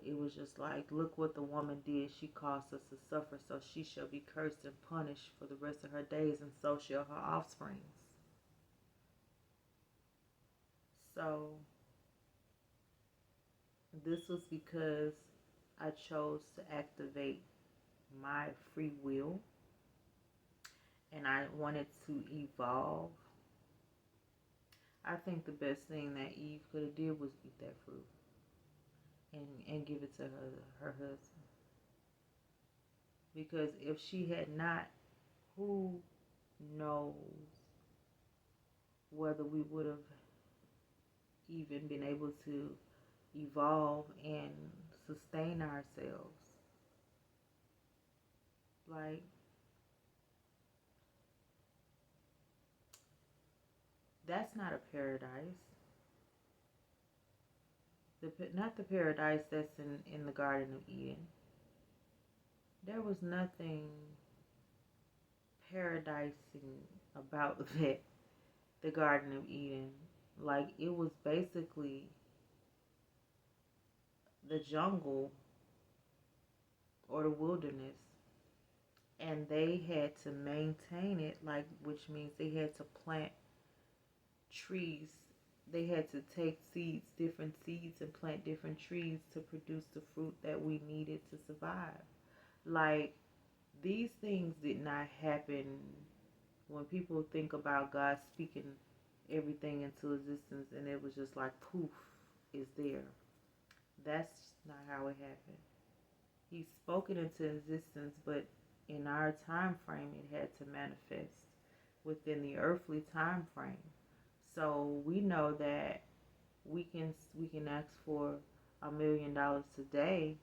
It was just like, look what the woman did. She caused us to suffer, so she shall be cursed and punished for the rest of her days, and so shall her offsprings. So this was because I chose to activate my free will and I wanted to evolve. I think the best thing that Eve could have did was eat that fruit and give it to her husband. Because if she had not, who knows whether we would have even been able to evolve and sustain ourselves. Like, that's not a paradise. Not the paradise that's in the Garden of Eden. There was nothing paradising about that, the Garden of Eden. Like, it was basically the jungle or the wilderness, and they had to maintain it, like, which means they had to plant trees. They had to take seeds, different seeds, and plant different trees to produce the fruit that we needed to survive. Like, these things did not happen. When people think about God speaking everything into existence and it was just like poof, is there. That's not how it happened. He spoke it into existence, but in our time frame, it had to manifest within the earthly time frame. So we know that we can ask for $1 million today,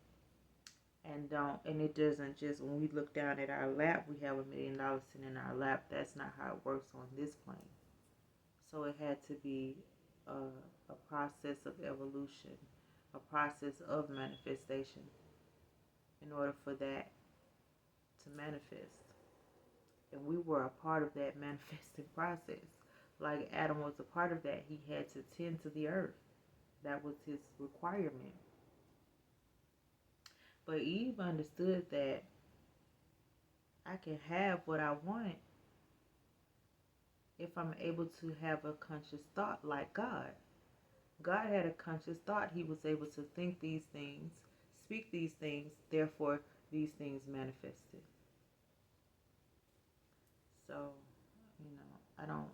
and it doesn't just, when we look down at our lap we have $1 million sitting in our lap. That's not how it works on this plane. So it had to be a process of evolution, a process of manifestation in order for that to manifest. And we were a part of that manifesting process. Like Adam was a part of that. He had to tend to the earth. That was his requirement. But Eve understood that I can have what I want if I'm able to have a conscious thought like God. God had a conscious thought. He was able to think these things, speak these things, therefore these things manifested. So, I don't,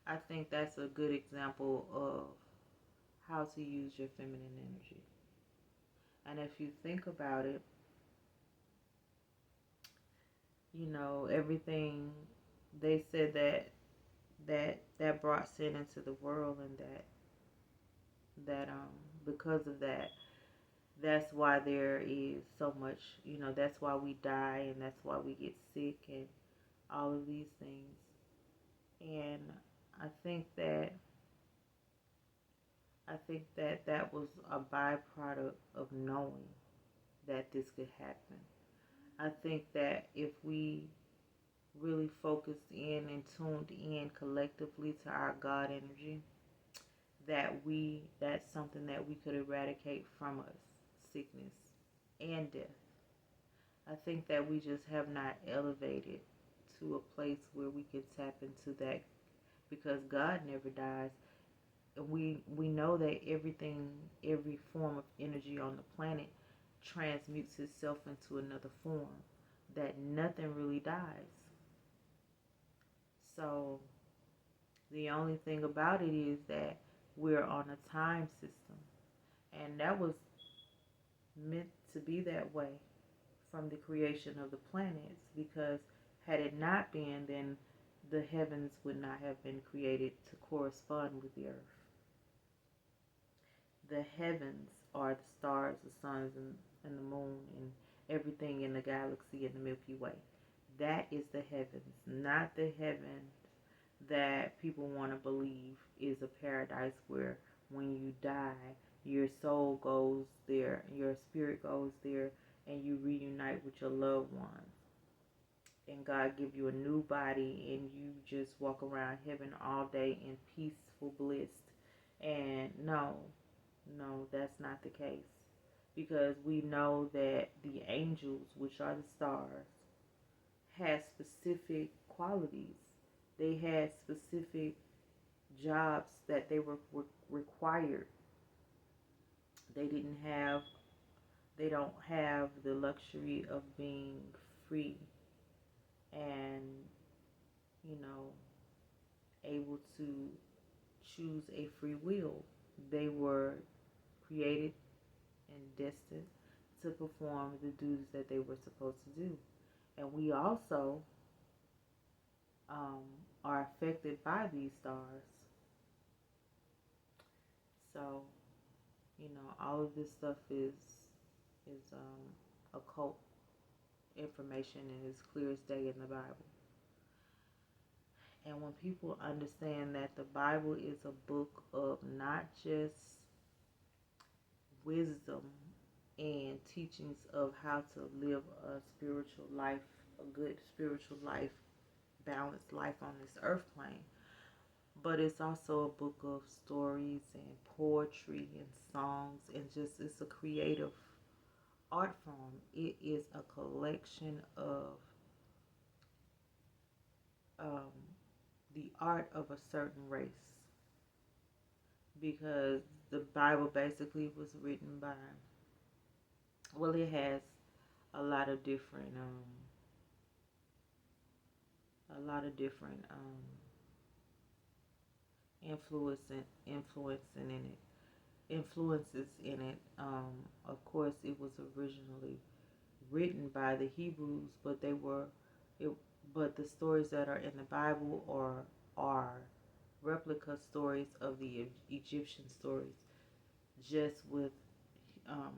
I think that's a good example of how to use your feminine energy. And if you think about it, everything they said that brought sin into the world, and that because of that, that's why there is so much, that's why we die and that's why we get sick and all of these things. And I think that that was a byproduct of knowing that this could happen. I think that if we really focused in and tuned in collectively to our God energy, that's something that we could eradicate from us, sickness and death. I think that we just have not elevated to a place where we can tap into that, because God never dies. We know that every form of energy on the planet transmutes itself into another form, that nothing really dies. So the only thing about it is that we're on a time system, and that was meant to be that way from the creation of the planets, because had it not been, then the heavens would not have been created to correspond with the earth. The heavens are the stars, the suns, and the moon, and everything in the galaxy and the Milky Way. That is the heavens, not the heaven that people want to believe is a paradise where when you die, your soul goes there, your spirit goes there, and you reunite with your loved ones. And God give you a new body, and you just walk around heaven all day in peaceful bliss. And no, No, that's not the case. Because we know that the angels, which are the stars, had specific qualities. They had specific jobs that they were required. They didn't have, they don't have the luxury of being free and, you know, able to choose a free will. They were created and destined to perform the duties that they were supposed to do. And we also um, are affected by these stars. So, all of this stuff is occult information and is clear as day in the Bible. And when people understand that the Bible is a book of not just wisdom and teachings of how to live a spiritual life, a good spiritual life, balanced life on this earth plane, but it's also a book of stories and poetry and songs, and just it's a creative art form. It is a collection of um, the art of a certain race, because the Bible basically was written by, well, it has a lot of different influencing in it influences in it. Of course, it was originally written by the Hebrews, but it, but the stories that are in the Bible are replica stories of the Egyptian stories, just with um,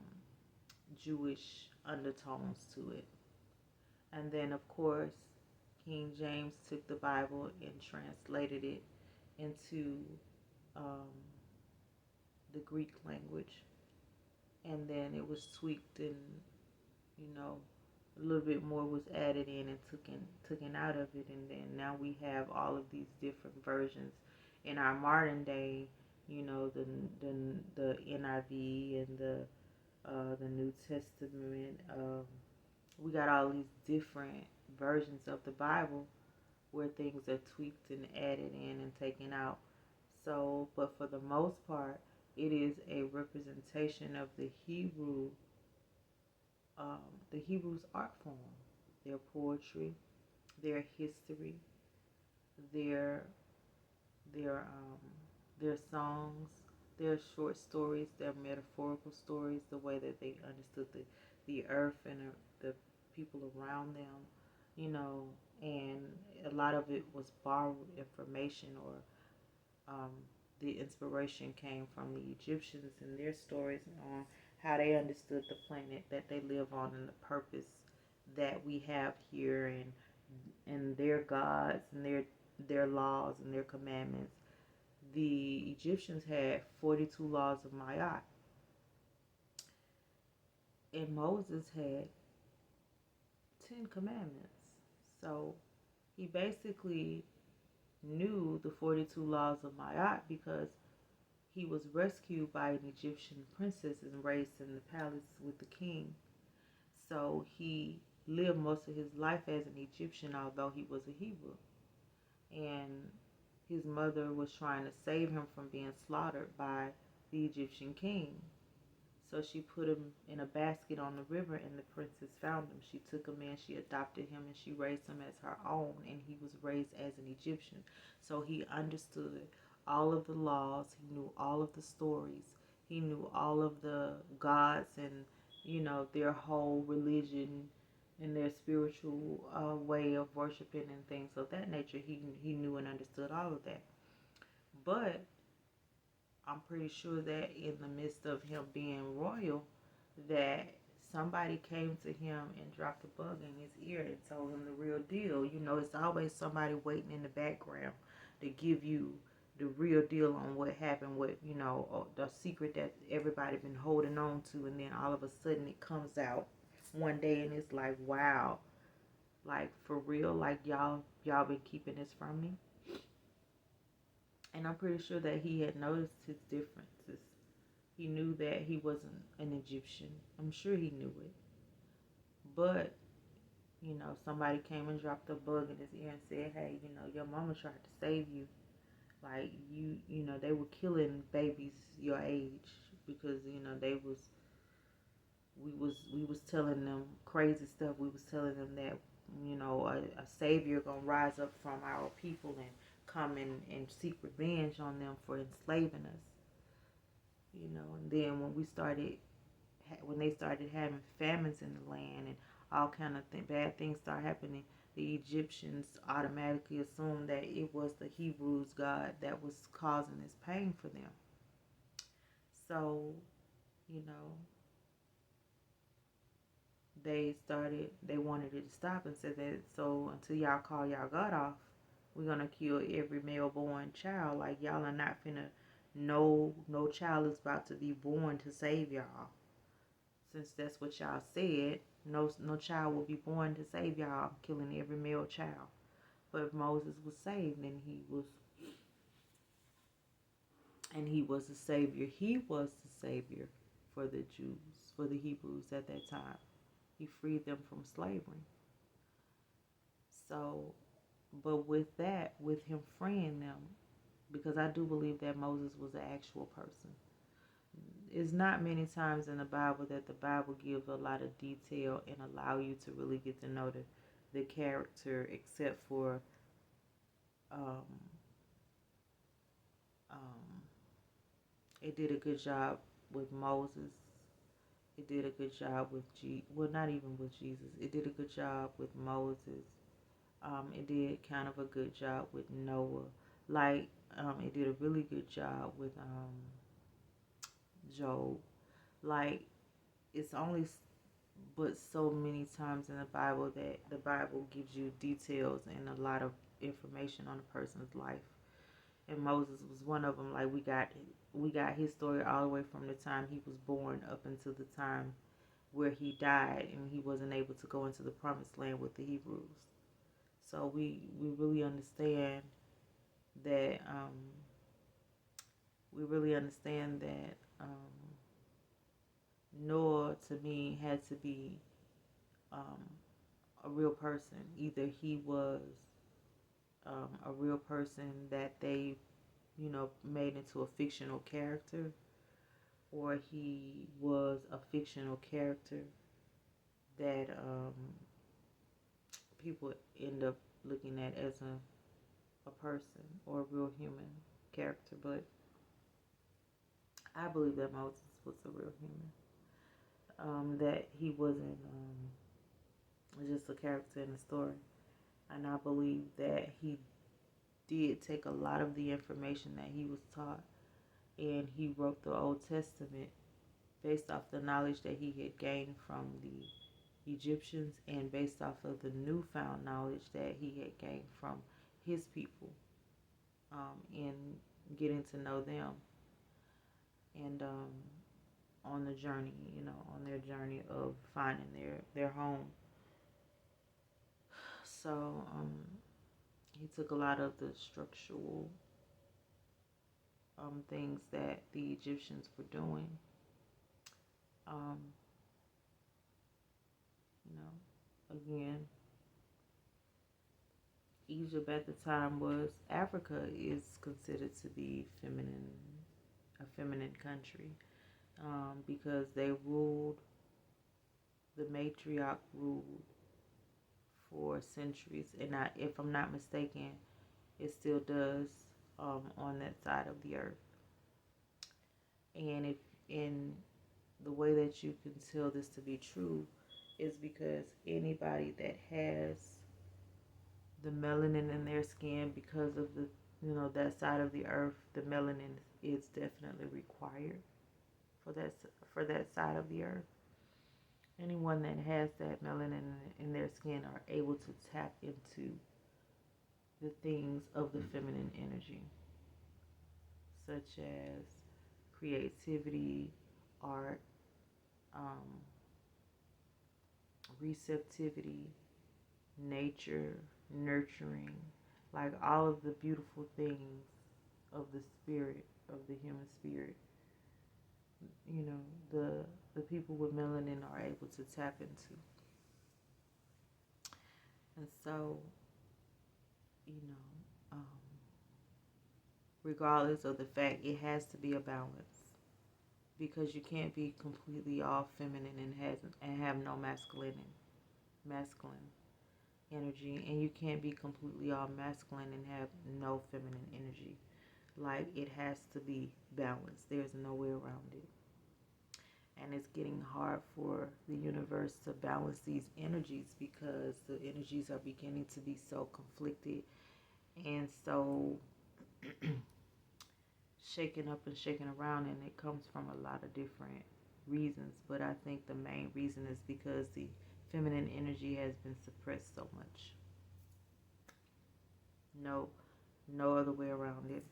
Jewish undertones to it. And then, of course, King James took the Bible and translated it into um, the Greek language, and then it was tweaked, and you know a little bit more was added in and taken out of it, and then now we have all of these different versions in our modern day. The NIV and the New Testament. We got all these different versions of the Bible where things are tweaked and added in and taken out. So, but for the most part, it is a representation of the Hebrews art form, their poetry, their history, their their um, their songs, their short stories, their metaphorical stories, the way that they understood the earth and the people around them, you know, and a lot of it was borrowed information, or um, the inspiration came from the Egyptians and their stories on how they understood the planet that they live on and the purpose that we have here, and their gods and their laws and their commandments. The Egyptians had 42 laws of Ma'at, and Moses had 10 commandments. So he basically knew the 42 laws of Ma'at because he was rescued by an Egyptian princess and raised in the palace with the king. So he lived most of his life as an Egyptian, although he was a Hebrew. And his mother was trying to save him from being slaughtered by the Egyptian king. So she put him in a basket on the river, and the princess found him. She took him in, she adopted him, and she raised him as her own. And he was raised as an Egyptian. So he understood all of the laws, he knew all of the stories, he knew all of the gods and, their whole religion and their spiritual way of worshiping and things of that nature. He knew and understood all of that. But I'm pretty sure that in the midst of him being royal, that somebody came to him and dropped a bug in his ear and told him the real deal. It's always somebody waiting in the background to give you the real deal on what happened, what, the secret that everybody been holding on to, and then all of a sudden it comes out one day and it's like, wow, like for real, like y'all been keeping this from me. And I'm pretty sure that he had noticed his differences He knew that he wasn't an Egyptian. I'm sure he knew it. But, somebody came and dropped a bug in his ear and said, hey, your mama tried to save you. Like, they were killing babies your age because, we was telling them crazy stuff. We was telling them that, a savior gonna rise up from our people and come and seek revenge on them for enslaving us. And then when they started having famines in the land and all kind of bad things start happening, the Egyptians automatically assumed that it was the Hebrews God that was causing this pain for them. So, you know, they wanted it to stop and said that, so until y'all call y'all God off, we're gonna kill every male born child. Like, y'all are not finna, no child is about to be born to save y'all. Since that's what y'all said, no child will be born to save y'all. I'm killing every male child. But Moses was saved, and he was the savior. He was the savior for the Jews, for the Hebrews at that time. He freed them from slavery. So, but with him freeing them, because I do believe that Moses was an actual person. It's not many times in the Bible that the Bible gives a lot of detail and allow you to really get to know the character, except for um, um, it did a good job with Moses. It did a good job with well, not even with Jesus. It did a good job with Moses. It did kind of a good job with Noah. Like, it did a really good job with Job. Like, it's only but so many times in the Bible that the Bible gives you details and a lot of information on a person's life. And Moses was one of them. Like, we got his story all the way from the time he was born up until the time where he died and he wasn't able to go into the promised land with the Hebrews. So we really understand that Noah, to me, had to be a real person. Either he was a real person that they, made into a fictional character, or he was a fictional character that people end up looking at as a person or a real human character. But I believe that Moses was a real human. That he wasn't just a character in the story. And I believe that he did take a lot of the information that he was taught, and he wrote the Old Testament based off the knowledge that he had gained from the Egyptians and based off of the newfound knowledge that he had gained from his people, in getting to know them, and on the journey, on their journey of finding their home. So he took a lot of the structural things that the Egyptians were doing. Um, Again, Egypt at the time was Africa is considered to be a feminine country, because the matriarch ruled for centuries, and if I'm not mistaken, it still does on that side of the earth. And if in the way that you can tell this to be true is because anybody that has the melanin in their skin, because of the that side of the earth, the melanin is definitely required for that side of the earth. Anyone that has that melanin in their skin are able to tap into the things of the feminine energy, such as creativity, art, receptivity, nature, nurturing, like all of the beautiful things of the spirit, of the human spirit. you know, the people with melanin are able to tap into. And so, you know, regardless of the fact, it has to be a balance, because you can't be completely all feminine and have no masculine energy, and you can't be completely all masculine and have no feminine energy. Like, it has to be balanced. There's no way around it. And it's getting hard for the universe to balance these energies, because the energies are beginning to be so conflicted and so shaken up and shaken around, and it comes from a lot of different reasons. But I think the main reason is because the feminine energy has been suppressed so much. No, no other way around it.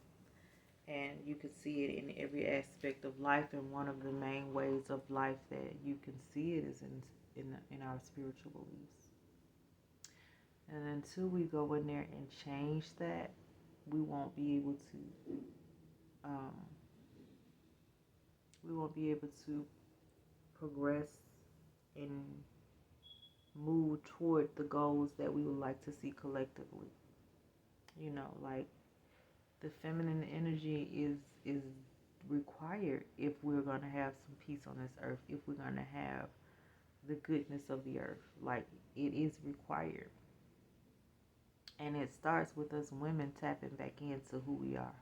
And you can see it in every aspect of life. And one of the main ways of life that you can see it is in our spiritual beliefs. And until we go in there and change that, we won't be able to um, progress and move toward the goals that we would like to see collectively. You know, like, the feminine energy is required if we're going to have some peace on this earth, if we're going to have the goodness of the earth. Like, it is required. And it starts with us women tapping back into who we are.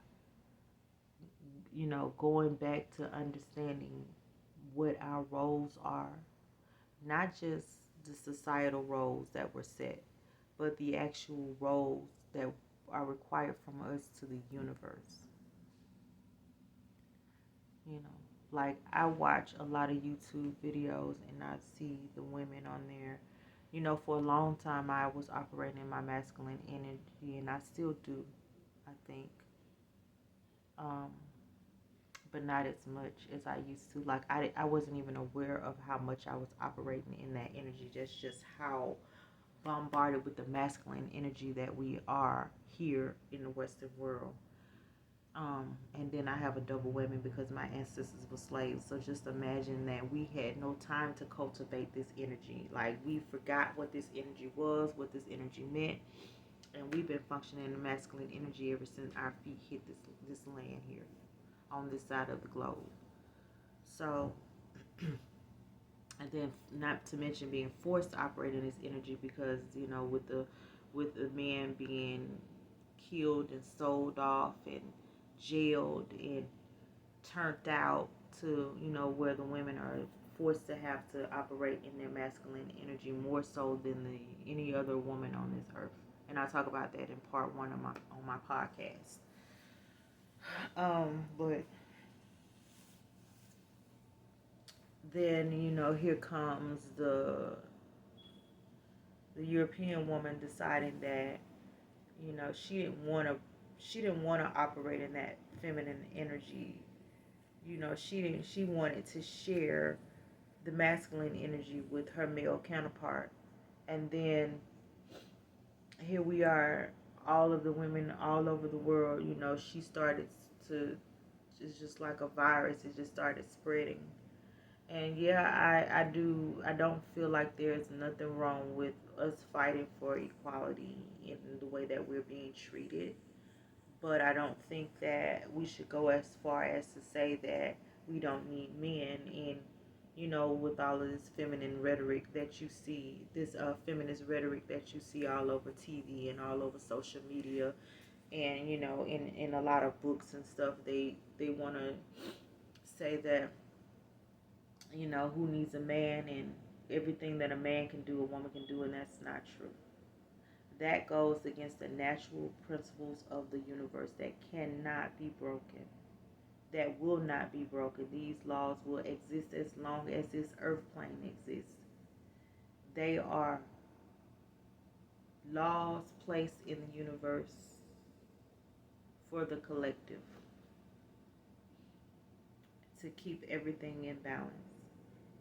You know, going back to understanding what our roles are, not just the societal roles that were set, but the actual roles that are required from us to the universe. You know, like, I watch a lot of YouTube videos and I see the women on there. You know, for a long time I was operating in my masculine energy, and I still do, I think. Um, but not as much as I used to. Like, I wasn't even aware of how much I was operating in that energy. Just how bombarded with the masculine energy that we are here in the Western world. And then I have a double whammy because my ancestors were slaves. So just imagine that we had no time to cultivate this energy. Like, we forgot what this energy was, what this energy meant, and we've been functioning in the masculine energy ever since our feet hit this land here on this side of the globe. So, and then not to mention being forced to operate in this energy, because, you know, with the men being killed and sold off and jailed and turned out to, you know, where the women are forced to have to operate in their masculine energy more so than any other woman on this earth. And I'll talk about that in part one of my podcast. But then, you know, here comes the European woman deciding that, you know, she didn't want to operate in that feminine energy. You know, she wanted to share the masculine energy with her male counterpart. And then here we are, all of the women all over the world, you know, she started to, it's just like a virus, it just started spreading. And yeah, I don't feel like there's nothing wrong with us fighting for equality in the way that we're being treated. But I don't think that we should go as far as to say that we don't need men. And, you know, with all of this feminine rhetoric that you see, this feminist rhetoric that you see all over TV and all over social media, and, you know, in a lot of books and stuff, they want to say that, you know, who needs a man, and everything that a man can do, a woman can do, and that's not true. That goes against the natural principles of the universe that cannot be broken, that will not be broken. These laws will exist as long as this earth plane exists. They are laws placed in the universe for the collective to keep everything in balance.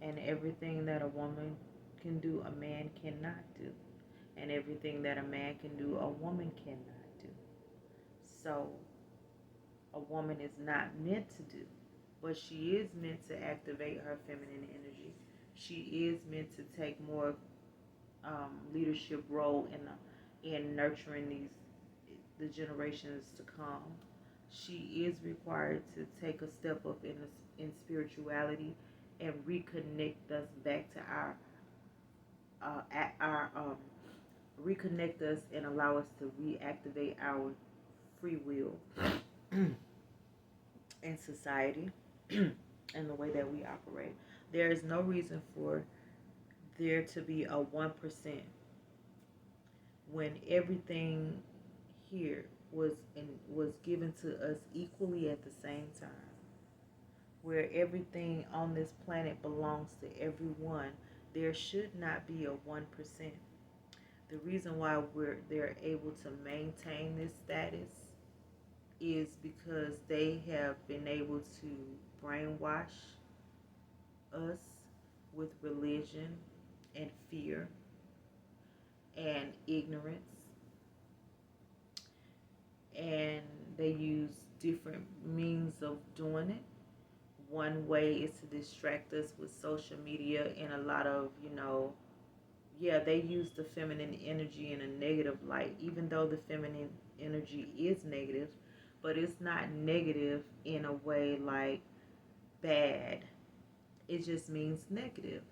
And everything that a woman can do, a man cannot do. And everything that a man can do, a woman cannot do. So, a woman is not meant to do but she is meant to activate her feminine energy. She is meant to take more leadership role in nurturing the generations to come. She is required to take a step up in spirituality and reconnect us back to our reconnect us and allow us to reactivate our free will in society and the way that we operate. There is no reason for there to be a 1% when everything here was given to us equally at the same time, where everything on this planet belongs to everyone. There should not be a 1%. The reason why they're able to maintain this status is because they have been able to brainwash us with religion and fear and ignorance, and they use different means of doing it. One way is to distract us with social media and a lot of, yeah, they use the feminine energy in a negative light, even though the feminine energy is negative, but it's not negative in a way like bad. It just means negative.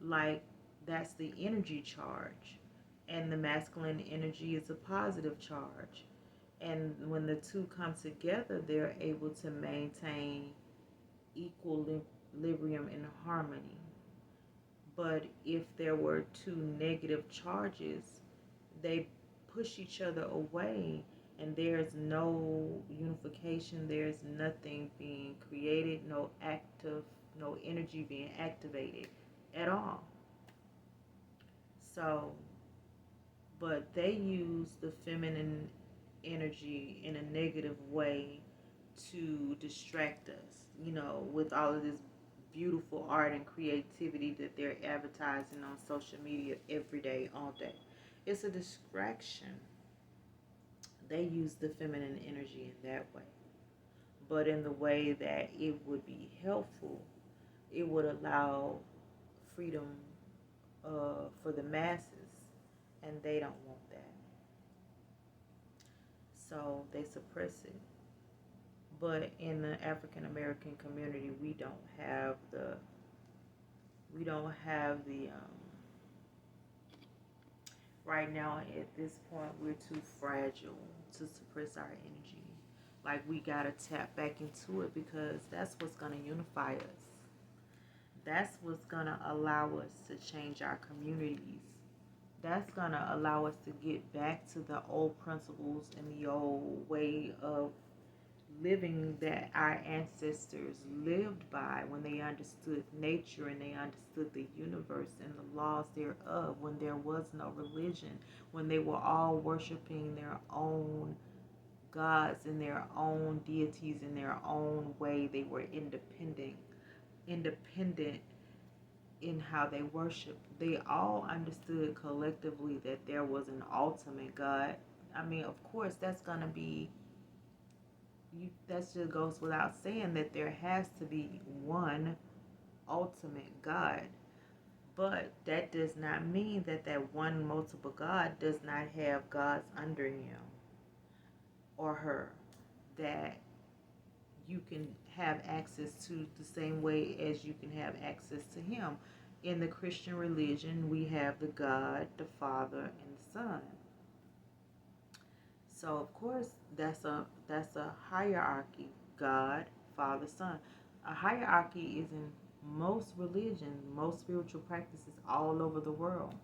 Like, that's the energy charge. And the masculine energy is a positive charge. And when the two come together, they're able to maintain equilibrium and harmony. But if there were two negative charges, they push each other away, and there's no unification, there's nothing being created, no energy being activated at all. So, but they use the feminine energy in a negative way to distract us, with all of this beautiful art and creativity that they're advertising on social media every day, all day. It's a distraction. They use the feminine energy in that way. But in the way that it would be helpful, it would allow freedom for the masses, and they don't want that. So they suppress it. But in the African American community, we don't have the right now at this point we're too fragile to suppress our energy. Like, we gotta tap back into it, because that's what's gonna unify us. That's what's gonna allow us to change our communities. That's gonna allow us to get back to the old principles and the old way of living that our ancestors lived by when they understood nature and they understood the universe and the laws thereof, when there was no religion, when they were all worshiping their own gods and their own deities in their own way. They were independent in how they worshiped. They all understood collectively that there was an ultimate God. I mean, of course, that's gonna be that just goes without saying that there has to be one ultimate God. But that does not mean that that one multiple God does not have gods under him or her that you can have access to the same way as you can have access to him. In the Christian religion, we have the God, the Father, and the Son. So of course that's a hierarchy. God, Father, Son. A hierarchy is in most religions, most spiritual practices all over the world.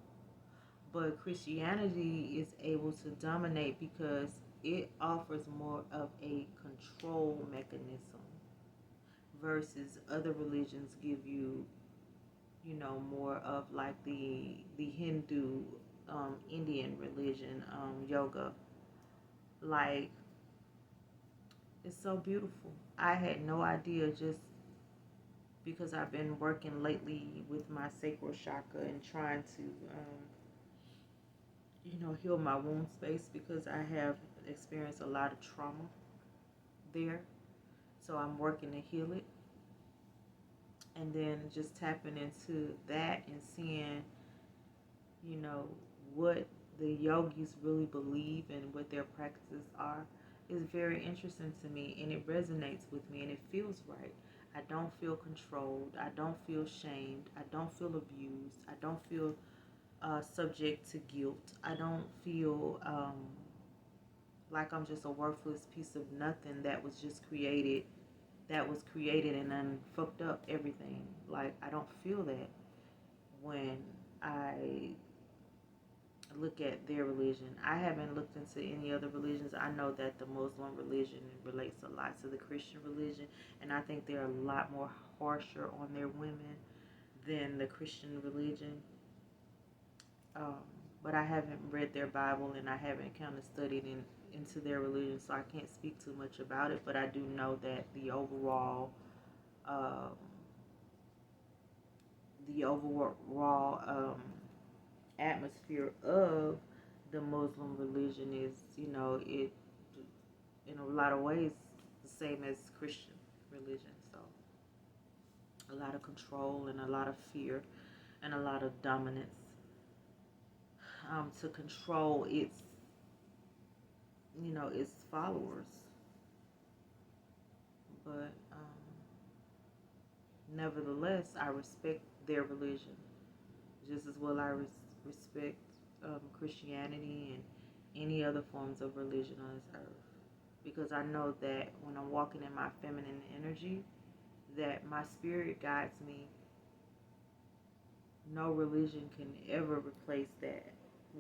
But Christianity is able to dominate because it offers more of a control mechanism versus other religions give you, more of like the Hindu, Indian religion, yoga. Like, it's so beautiful. I had no idea, just because I've been working lately with my sacral chakra and trying to, heal my womb space, because I have experienced a lot of trauma there. So I'm working to heal it. And then just tapping into that and seeing, you know, what the yogis really believe and what their practices are is very interesting to me, and it resonates with me and it feels right. I don't feel controlled. I don't feel shamed. I don't feel abused. I don't feel subject to guilt. I don't feel like I'm just a worthless piece of nothing that was created and then fucked up everything. Like, I don't feel that when I look at their religion. I haven't looked into any other religions. I know that the Muslim religion relates a lot to the Christian religion, and I think they're a lot more harsher on their women than the Christian religion. Um, but I haven't read their Bible and I haven't kind of studied into their religion, so I can't speak too much about it. But I do know that um, the overall atmosphere of the Muslim religion is, it in a lot of ways the same as Christian religion. So a lot of control and a lot of fear and a lot of dominance to control its followers. But nevertheless, I respect their religion just as well I respect Christianity and any other forms of religion on this earth. Because I know that when I'm walking in my feminine energy, that my spirit guides me. No religion can ever replace that.